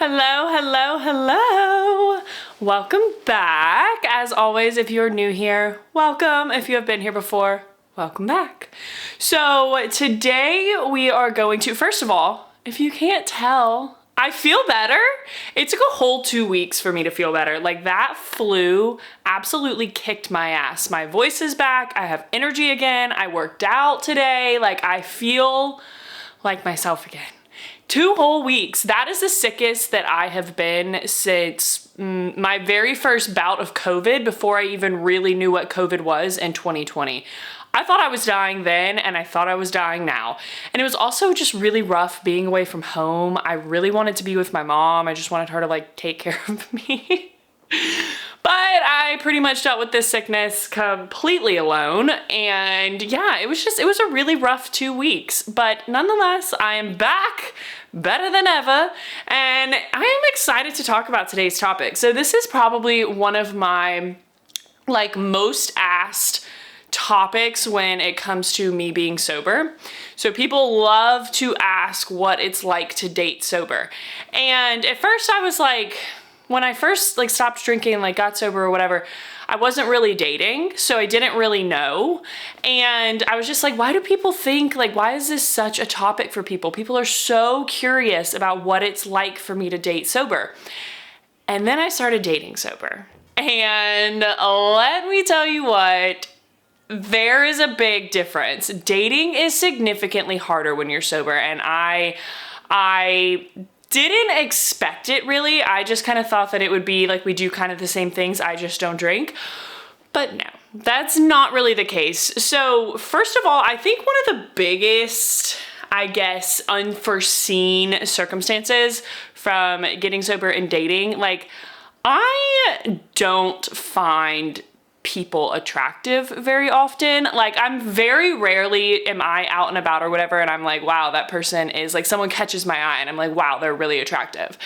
Hello, hello, hello. Welcome back. As always, if you're new here, welcome. If you have been here before, welcome back. So today we are going to, first of all, if you can't tell, I feel better. It took a whole 2 weeks for me to feel better. Like that flu absolutely kicked my ass. My voice is back. I have energy again. I worked out today. Like I feel like myself again. 2 whole weeks. That is the sickest that I have been since my very first bout of COVID, before I even really knew what COVID was in 2020. I thought I was dying then, and I thought I was dying now. And it was also just really rough being away from home. I really wanted to be with my mom. I just wanted her to like take care of me. But I pretty much dealt with this sickness completely alone. And yeah, it was a really rough 2 weeks. But nonetheless, I am back better than ever. And I am excited to talk about today's topic. So this is probably one of my most asked topics when it comes to me being sober. So people love to ask what it's like to date sober. And at first I was like, when I first stopped drinking and got sober or whatever, I wasn't really dating, so I didn't really know. And I was just like, why do people think, why is this such a topic for people? People are so curious about what it's like for me to date sober. And then I started dating sober. And let me tell you what, there is a big difference. Dating is significantly harder when you're sober, and I didn't expect it really. I just kind of thought that it would be we do kind of the same things, I just don't drink. But no, that's not really the case. So first of all, I think one of the biggest, unforeseen circumstances from getting sober and dating, I don't find people attractive very often. I'm very rarely am I out and about or whatever and I'm like, wow, that person is someone catches my eye and I'm like, wow, they're really attractive.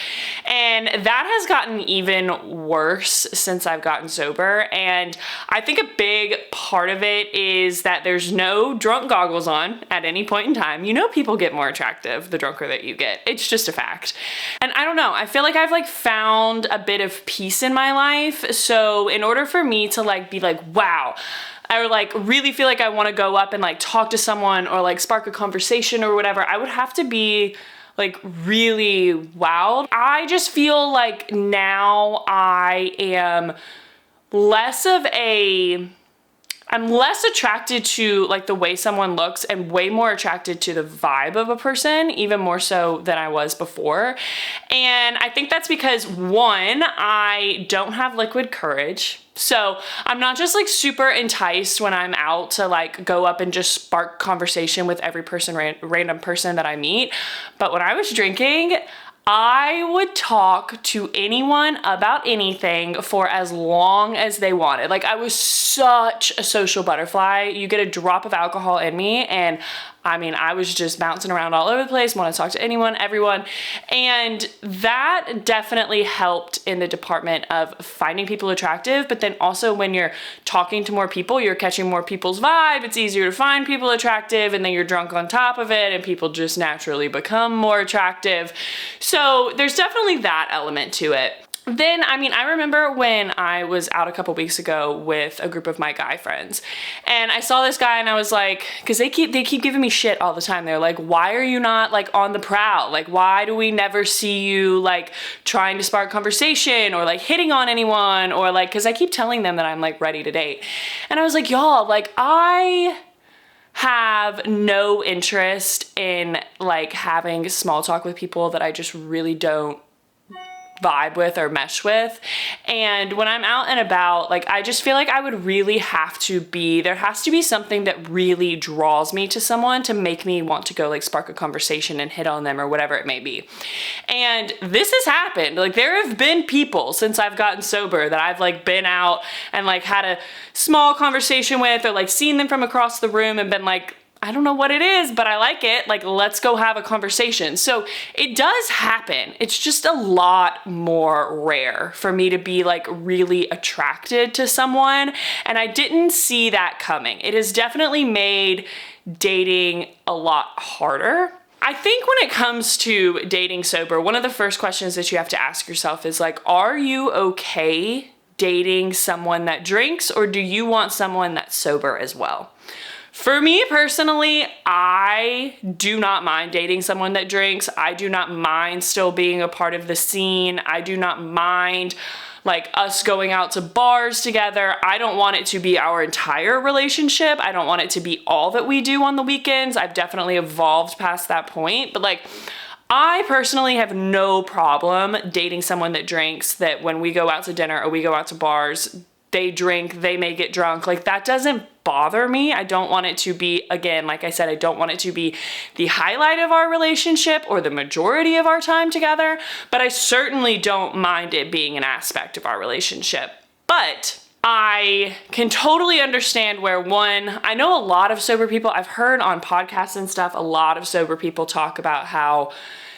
And that has gotten even worse since I've gotten sober. And I think a big part of it is that there's no drunk goggles on at any point in time. You know, people get more attractive the drunker that you get. It's just a fact. And I don't know, I feel like I've found a bit of peace in my life. So in order for me to be wow, I really feel like I want to go up and talk to someone or spark a conversation or whatever, I would have to be really wowed. I just feel like now I'm less attracted to the way someone looks and way more attracted to the vibe of a person, even more so than I was before. And I think that's because, one, I don't have liquid courage. So I'm not just super enticed when I'm out to go up and just spark conversation with every random person that I meet. But when I was drinking, I would talk to anyone about anything for as long as they wanted. I was such a social butterfly. You get a drop of alcohol in me and I was just bouncing around all over the place, want to talk to anyone, everyone. And that definitely helped in the department of finding people attractive. But then also when you're talking to more people, you're catching more people's vibe. It's easier to find people attractive, and then you're drunk on top of it and people just naturally become more attractive. So there's definitely that element to it. Then, I remember when I was out a couple weeks ago with a group of my guy friends, and I saw this guy and I was like, because they keep giving me shit all the time. They're like, why are you not on the prowl? Why do we never see you trying to spark conversation or hitting on anyone or because I keep telling them that I'm ready to date. And I was like, y'all, I have no interest in having small talk with people that I just really don't vibe with or mesh with. And when I'm out and about, I just feel like I would really have to there has to be something that really draws me to someone to make me want to go spark a conversation and hit on them or whatever it may be. And this has happened. There have been people since I've gotten sober that I've been out and had a small conversation with or seen them from across the room and been I don't know what it is, but I like it. Let's go have a conversation. So it does happen. It's just a lot more rare for me to be really attracted to someone. And I didn't see that coming. It has definitely made dating a lot harder. I think when it comes to dating sober, one of the first questions that you have to ask yourself is like, are you okay dating someone that drinks, or do you want someone that's sober as well? For me personally, I do not mind dating someone that drinks. I do not mind still being a part of the scene. I do not mind like us going out to bars together. I don't want it to be our entire relationship. I don't want it to be all that we do on the weekends. I've definitely evolved past that point, but like, I personally have no problem dating someone that drinks, that when we go out to dinner or we go out to bars, they drink, they may get drunk. Like, that doesn't bother me. I don't want it to be, again, like I said, I don't want it to be the highlight of our relationship or the majority of our time together, but I certainly don't mind it being an aspect of our relationship. But I can totally understand where, one, I know a lot of sober people, I've heard on podcasts and stuff, a lot of sober people talk about how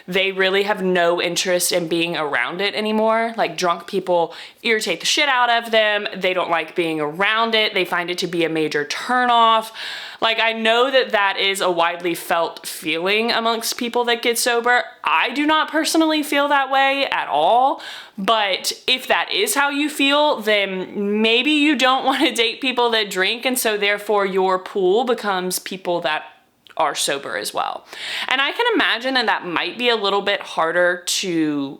they really have no interest in being around it anymore. Like, drunk people irritate the shit out of them. They don't like being around it. They find it to be a major turnoff. Like, I know that that is a widely felt feeling amongst people that get sober. I do not personally feel that way at all. But if that is how you feel, then maybe you don't want to date people that drink, and so therefore your pool becomes people that are sober as well. And I can imagine that that might be a little bit harder to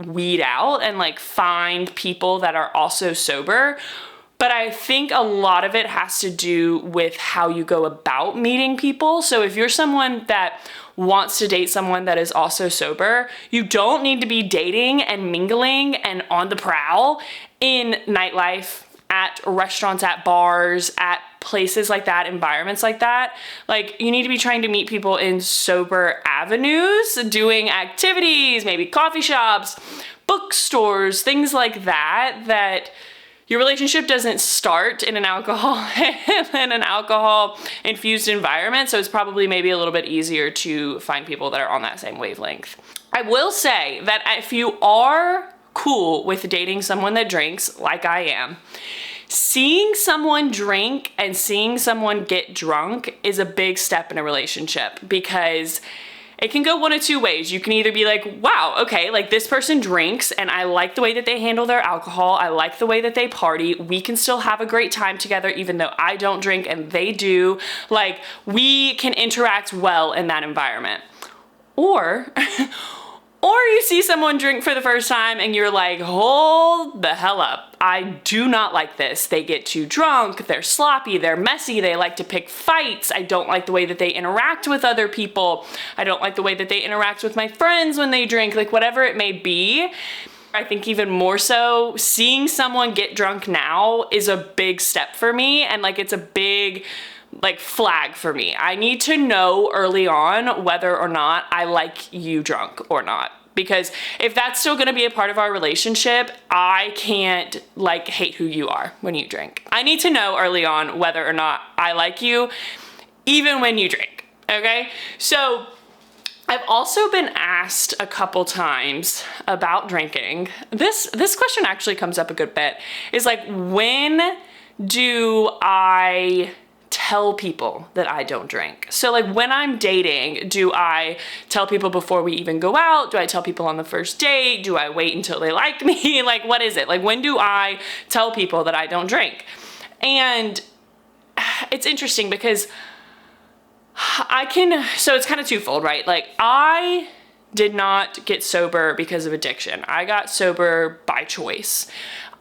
weed out and like find people that are also sober. But I think a lot of it has to do with how you go about meeting people. So if you're someone that wants to date someone that is also sober, you don't need to be dating and mingling and on the prowl in nightlife, at restaurants, at bars, at places like that, environments like that. Like, you need to be trying to meet people in sober avenues, doing activities, maybe coffee shops, bookstores, things like that, that your relationship doesn't start in an alcohol infused environment. So it's probably maybe a little bit easier to find people that are on that same wavelength. I will say that if you are cool with dating someone that drinks, like I am, seeing someone drink and seeing someone get drunk is a big step in a relationship, because it can go one of two ways. You can either be like, wow, okay, like this person drinks and I like the way that they handle their alcohol. I like the way that they party. We can still have a great time together even though I don't drink and they do. Like, we can interact well in that environment. Or you see someone drink for the first time and you're like, hold the hell up. I do not like this. They get too drunk, they're sloppy, they're messy, they like to pick fights. I don't like the way that they interact with other people. I don't like the way that they interact with my friends when they drink, like whatever it may be. I think even more so, seeing someone get drunk now is a big step for me, and like it's a big like flag for me. I need to know early on whether or not I like you drunk or not. Because if that's still gonna be a part of our relationship, I can't like hate who you are when you drink. I need to know early on whether or not I like you, even when you drink, okay? So I've also been asked a couple times about drinking. This question actually comes up a good bit. Is like, when do I tell people that I don't drink? So like, when I'm dating, do I tell people before we even go out? Do I tell people on the first date? Do I wait until they like me? Like, what is it? Like, when do I tell people that I don't drink? And it's interesting because so it's kind of twofold, right? Like, I did not get sober because of addiction. I got sober by choice.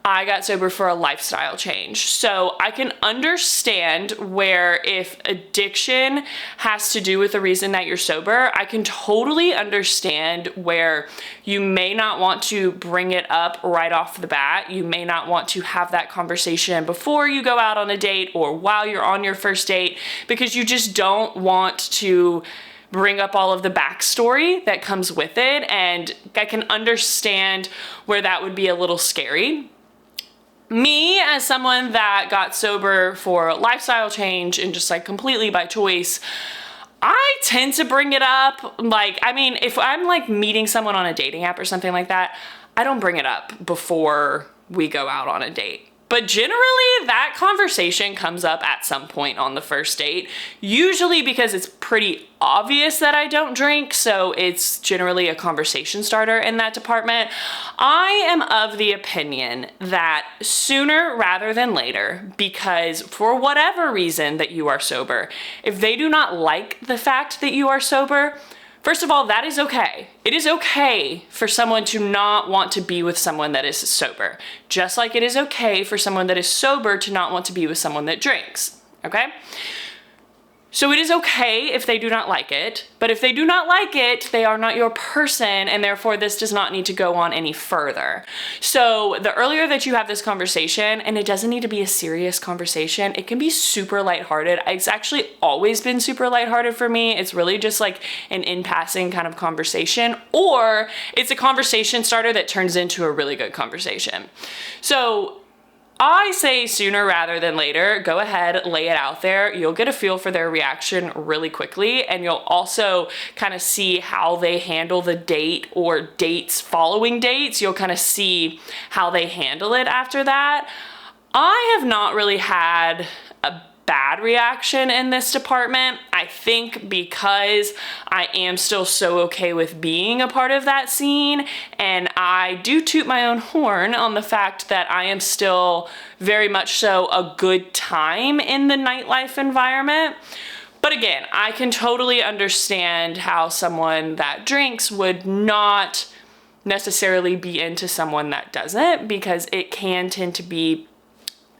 I got sober for a lifestyle change. So I can understand where, if addiction has to do with the reason that you're sober, I can totally understand where you may not want to bring it up right off the bat. You may not want to have that conversation before you go out on a date or while you're on your first date, because you just don't want to bring up all of the backstory that comes with it. And I can understand where that would be a little scary. Me, as someone that got sober for lifestyle change and just like completely by choice, I tend to bring it up. Like, I mean, if I'm like meeting someone on a dating app or something like that, I don't bring it up before we go out on a date. But generally, that conversation comes up at some point on the first date, usually because it's pretty obvious that I don't drink, so it's generally a conversation starter in that department. I am of the opinion that sooner rather than later, because for whatever reason that you are sober, if they do not like the fact that you are sober, first of all, that is okay. It is okay for someone to not want to be with someone that is sober, just like it is okay for someone that is sober to not want to be with someone that drinks, okay? So it is okay if they do not like it, but if they do not like it, they are not your person, and therefore this does not need to go on any further. So the earlier that you have this conversation, and it doesn't need to be a serious conversation, it can be super lighthearted. It's actually always been super lighthearted for me. It's really just like an in-passing kind of conversation, or it's a conversation starter that turns into a really good conversation. So I say sooner rather than later, go ahead, lay it out there. You'll get a feel for their reaction really quickly, and you'll also kind of see how they handle the date or dates following dates. You'll kind of see how they handle it after that. I have not really had a bad reaction in this department. I think because I am still so okay with being a part of that scene, and I do toot my own horn on the fact that I am still very much so a good time in the nightlife environment. But again, I can totally understand how someone that drinks would not necessarily be into someone that doesn't, because it can tend to be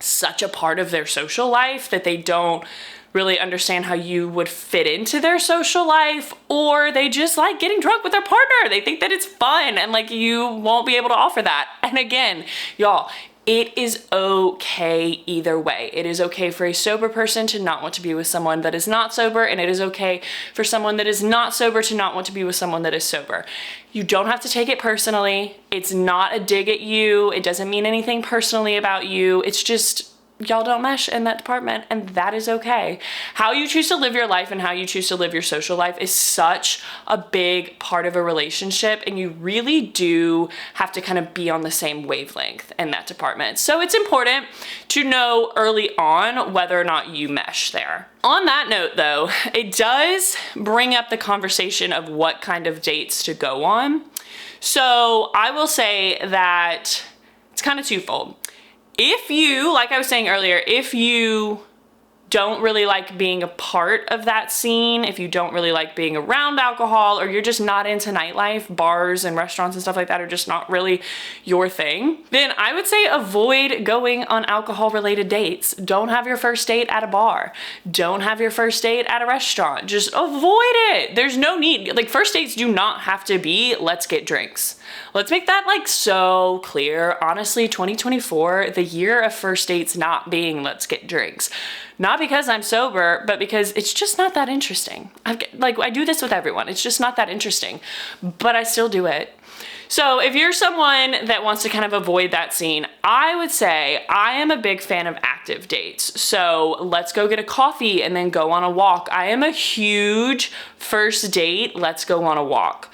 such a part of their social life that they don't really understand how you would fit into their social life, or they just like getting drunk with their partner. They think that it's fun, and like you won't be able to offer that. And again, y'all, it is okay either way. It is okay for a sober person to not want to be with someone that is not sober, and it is okay for someone that is not sober to not want to be with someone that is sober. You don't have to take it personally. It's not a dig at you. It doesn't mean anything personally about you. It's just y'all don't mesh in that department, and that is okay. How you choose to live your life and how you choose to live your social life is such a big part of a relationship, and you really do have to kind of be on the same wavelength in that department. So it's important to know early on whether or not you mesh there. On that note though, it does bring up the conversation of what kind of dates to go on. So I will say that it's kind of twofold. If you, like I was saying earlier, if you don't really like being a part of that scene, if you don't really like being around alcohol, or you're just not into nightlife, bars and restaurants and stuff like that are just not really your thing, then I would say avoid going on alcohol related dates. Don't have your first date at a bar. Don't have your first date at a restaurant. Just avoid it. There's no need. Like, first dates do not have to be let's get drinks. Let's make that like so clear. Honestly, 2024, the year of first dates not being let's get drinks. Not because I'm sober, but because it's just not that interesting. I do this with everyone. It's just not that interesting, but I still do it. So if you're someone that wants to kind of avoid that scene, I would say I am a big fan of active dates. So let's go get a coffee and then go on a walk. I am a huge first date, let's go on a walk,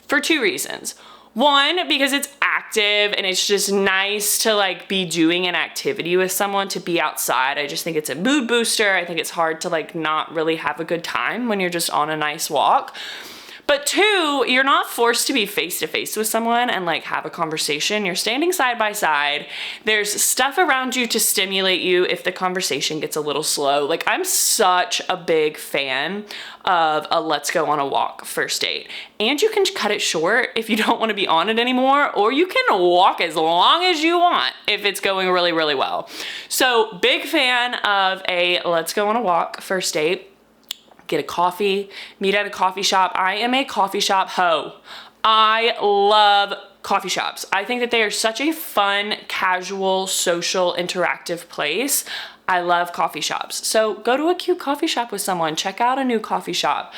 for two reasons. One, because it's active and it's just nice to like be doing an activity with someone, to be outside. I just think it's a mood booster. I think it's hard to like not really have a good time when you're just on a nice walk. But two, you're not forced to be face to face with someone and like have a conversation. You're standing side by side. There's stuff around you to stimulate you if the conversation gets a little slow. Like, I'm such a big fan of a let's go on a walk first date. And you can cut it short if you don't want to be on it anymore, or you can walk as long as you want if it's going really, really well. So big fan of a let's go on a walk first date. Get a coffee, meet at a coffee shop. I am a coffee shop hoe. I love coffee shops. I think that they are such a fun, casual, social, interactive place. I love coffee shops. So go to a cute coffee shop with someone. Check out a new coffee shop.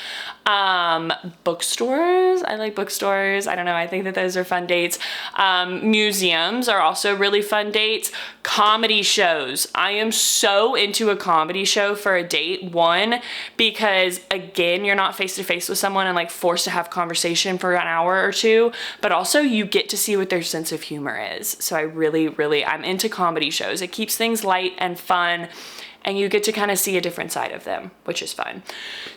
Bookstores. I like bookstores. I don't know. I think that those are fun dates. Museums are also really fun dates. Comedy shows. I am so into a comedy show for a date. One, because again, you're not face to face with someone and like forced to have conversation for an hour or two, but also you get to see what their sense of humor is. So I really, I'm into comedy shows. It keeps things light and fun, and you get to kind of see a different side of them, which is fun.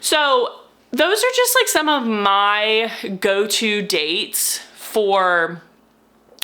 So those are just like some of my go-to dates for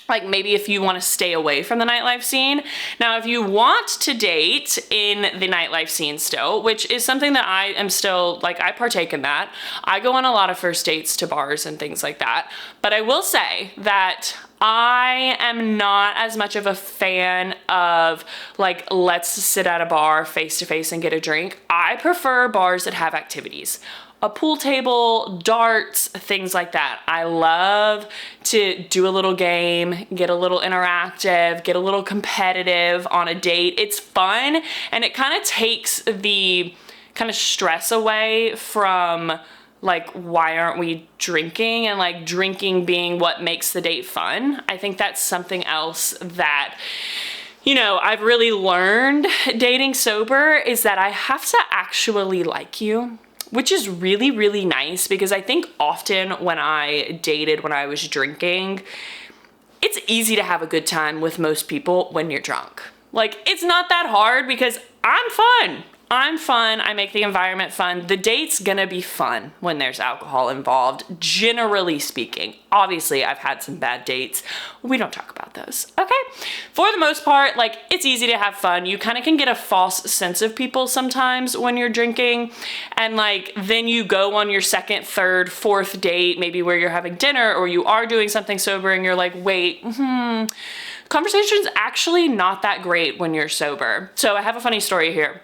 like maybe if you want to stay away from the nightlife scene. Now, if you want to date in the nightlife scene still, which is something that I am still, like, I partake in that. I go on a lot of first dates to bars and things like that. But I will say that I am not as much of a fan of like, let's sit at a bar face to face and get a drink. I prefer bars that have activities. A pool table, darts, things like that. I love to do a little game, get a little interactive, get a little competitive on a date. It's fun, and it kind of takes the kind of stress away from like, why aren't we drinking, and like drinking being what makes the date fun. I think that's something else that, you know, I've really learned dating sober, is that I have to actually like you. Which is really nice, because I think often when I dated when I was drinking, it's easy to have a good time with most people when you're drunk. Like, it's not that hard because I'm fun. I make the environment fun. The date's gonna be fun when there's alcohol involved, generally speaking. Obviously, I've had some bad dates. We don't talk about those, okay? For the most part, like, it's easy to have fun. You kind of can get a false sense of people sometimes when you're drinking. And like, then you go on your second, third, fourth date, maybe where you're having dinner or you are doing something sober and you're like, wait, conversation's actually not that great when you're sober. So I have a funny story here.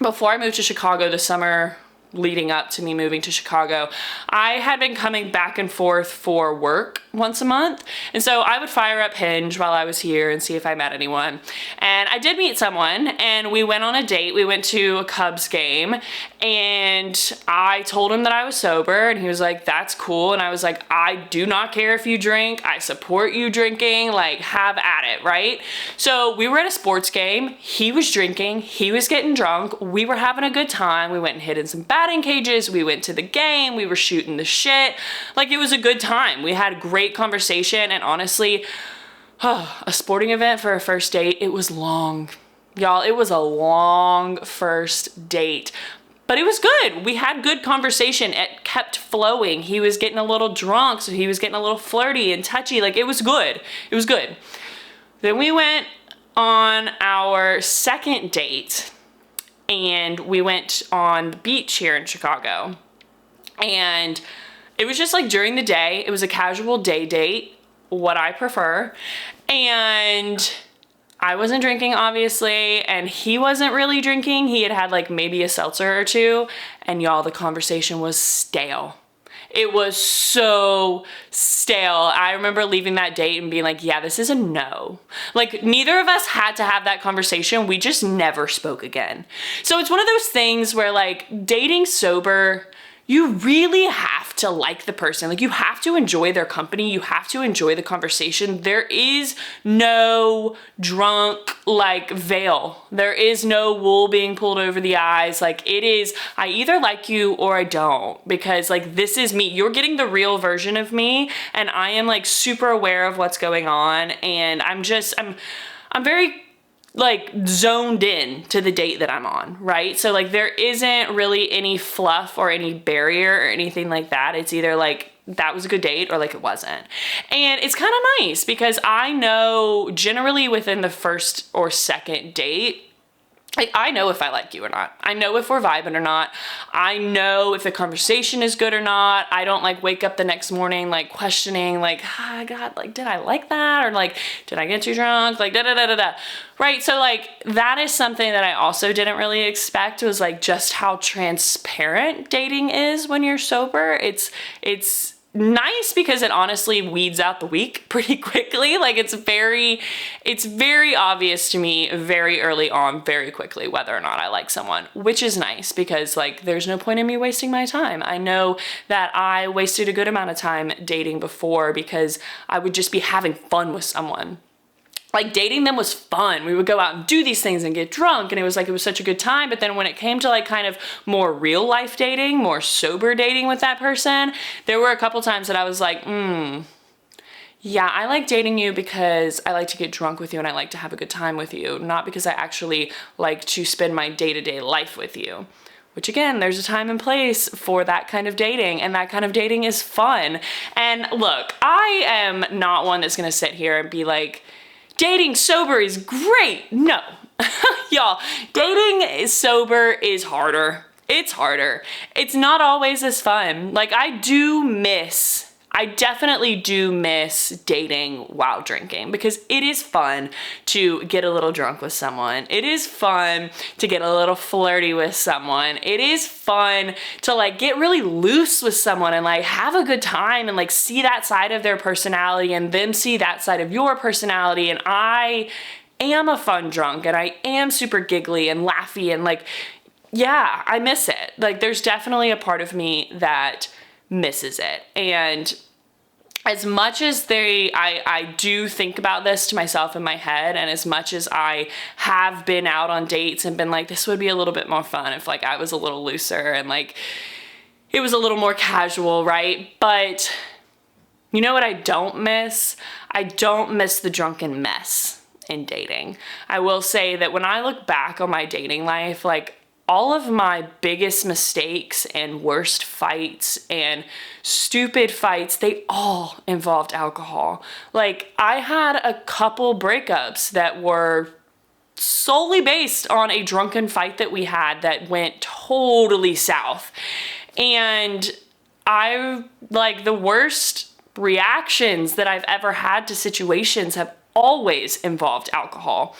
Before I moved to Chicago, the summer leading up to me moving to Chicago, I had been coming back and forth for work once a month. And so I would fire up Hinge while I was here and see if I met anyone. And I did meet someone, and we went on a date. We went to a Cubs game, and I told him that I was sober, and he was like, that's cool. And I was like, I do not care if you drink. I support you drinking, like, have at it, right? So we were at a sports game. He was drinking. He was getting drunk. We were having a good time. We went and hid in some batting cages. We went to the game. We were shooting the shit. Like, it was a good time. We had great conversation, and honestly, a sporting event for a first date, it was long. Y'all, it was a long first date. But it was good. We had good conversation. It kept flowing. He was getting a little drunk, so he was getting a little flirty and touchy. Like, it was good. It was good. Then we went on our second date, and we went on the beach here in Chicago. And it was just like during the day. It was a casual day date, what I prefer. And I wasn't drinking, obviously, and he wasn't really drinking. He had had like maybe a seltzer or two, and y'all, the conversation was stale. It was so stale. I remember leaving that date and being like, yeah, this is a no. Like, neither of us had to have that conversation. We just never spoke again. So it's one of those things where, like, dating sober, you really have to like the person. Like, you have to enjoy their company. You have to enjoy the conversation. There is no drunk, like, veil. There is no wool being pulled over the eyes. Like, it is, I either like you or I don't, because, like, this is me. You're getting the real version of me, and I am, like, super aware of what's going on, and I'm very, like, zoned in to the date that I'm on, right? So, like, there isn't really any fluff or any barrier or anything like that. It's either like, that was a good date, or like, it wasn't. And it's kind of nice because I know generally within the first or second date, like, I know if I like you or not. I know if we're vibing or not. I know if the conversation is good or not. I don't, like, wake up the next morning, like, questioning, like, oh, God, like, did I like that? Or, like, did I get too drunk? Like, da-da-da-da-da. Right? So, like, that is something that I also didn't really expect, was, like, just how transparent dating is when you're sober. It's nice because it honestly weeds out the weak pretty quickly. Like it's very obvious to me very early on, very quickly, whether or not I like someone, which is nice because like there's no point in me wasting my time. I know that I wasted a good amount of time dating before because I would just be having fun with someone. Like dating them was fun. We would go out and do these things and get drunk, and it was such a good time. But then when it came to like kind of more real life dating, more sober dating with that person, there were a couple times that I was like, yeah, I like dating you because I like to get drunk with you and I like to have a good time with you, not because I actually like to spend my day-to-day life with you. Which again, there's a time and place for that kind of dating, and that kind of dating is fun. And look, I am not one that's gonna sit here and be like, dating sober is great. No, y'all, dating sober is harder. It's harder. It's not always as fun. Like I definitely do miss dating while drinking because it is fun to get a little drunk with someone. It is fun to get a little flirty with someone. It is fun to like get really loose with someone and like have a good time and like see that side of their personality and them see that side of your personality. And I am a fun drunk and I am super giggly and laughy and like, yeah, I miss it. Like there's definitely a part of me that misses it. And as much as I do think about this to myself in my head, and as much as I have been out on dates and been like, this would be a little bit more fun if like I was a little looser and like it was a little more casual, right? But you know what I don't miss? I don't miss the drunken mess in dating. I will say that when I look back on my dating life, like all of my biggest mistakes and worst fights and stupid fights, they all involved alcohol. Like I had a couple breakups that were solely based on a drunken fight that we had that went totally south. And I like the worst reactions that I've ever had to situations have always involved alcohol.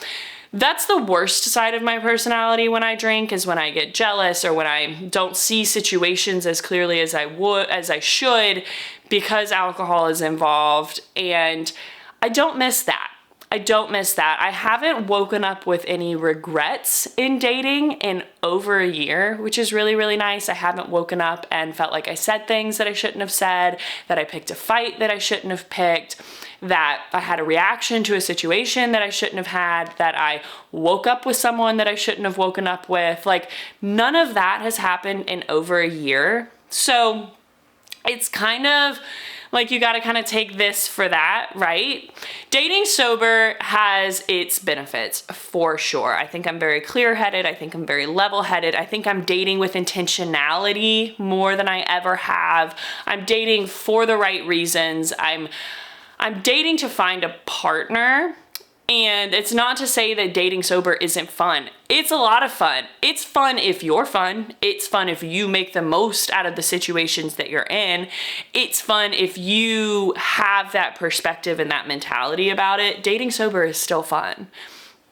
That's the worst side of my personality when I drink, is when I get jealous or when I don't see situations as clearly as I should because alcohol is involved. And I don't miss that. I haven't woken up with any regrets in dating in over a year, which is really, really nice. I haven't woken up and felt like I said things that I shouldn't have said, that I picked a fight that I shouldn't have picked, that I had a reaction to a situation that I shouldn't have had, that I woke up with someone that I shouldn't have woken up with. Like none of that has happened in over a year. So it's kind of like you gotta kind of take this for that, right? Dating sober has its benefits for sure. I think I'm very clear-headed. I think I'm very level-headed. I think I'm dating with intentionality more than I ever have. I'm dating for the right reasons. I'm dating to find a partner. And it's not to say that dating sober isn't fun. It's a lot of fun. It's fun if you're fun. It's fun if you make the most out of the situations that you're in. It's fun if you have that perspective and that mentality about it. Dating sober is still fun.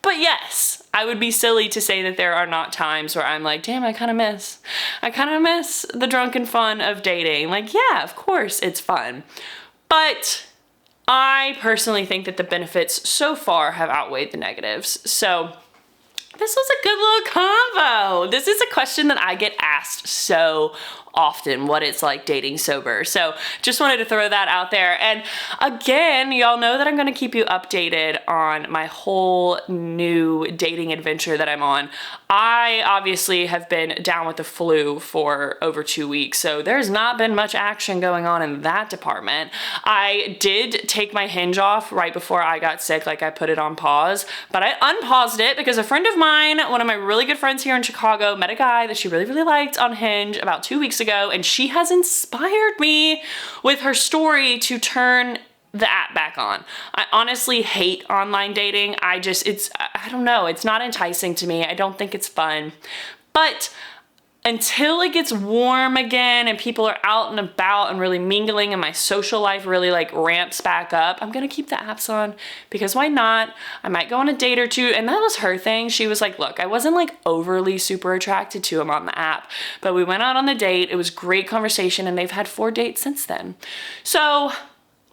But yes, I would be silly to say that there are not times where I'm like, damn, I kind of miss the drunken fun of dating. Like, yeah, of course it's fun. But I personally think that the benefits so far have outweighed the negatives. So this was a good little combo. This is a question that I get asked so often, what it's like dating sober. So just wanted to throw that out there. And again, y'all know that I'm going to keep you updated on my whole new dating adventure that I'm on. I obviously have been down with the flu for over 2 weeks, so there's not been much action going on in that department. I did take my Hinge off right before I got sick, like I put it on pause, but I unpaused it because a friend of mine, one of my really good friends here in Chicago, met a guy that she really, really liked on Hinge about 2 weeks ago, and she has inspired me with her story to turn the app back on. I honestly hate online dating. I don't know, it's not enticing to me. I don't think it's fun. But until it gets warm again and people are out and about and really mingling and my social life really like ramps back up, I'm gonna keep the apps on because why not? I might go on a date or two. And that was her thing. She was like, look, I wasn't like overly super attracted to him on the app, but we went out on the date. It was great conversation and they've had 4 dates since then. So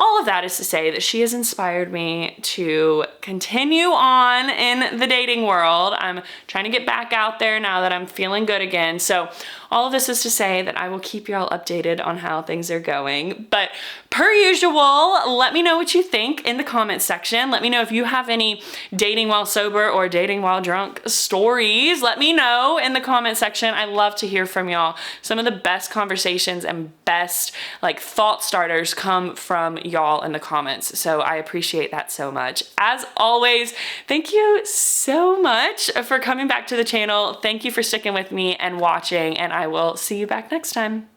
all of that is to say that she has inspired me to continue on in the dating world. I'm trying to get back out there now that I'm feeling good again. So all of this is to say that I will keep y'all updated on how things are going. But per usual, let me know what you think in the comment section. Let me know if you have any dating while sober or dating while drunk stories. Let me know in the comment section. I love to hear from y'all. Some of the best conversations and best like thought starters come from y'all in the comments. So I appreciate that so much. As always, thank you so much for coming back to the channel. Thank you for sticking with me and watching, and I will see you back next time.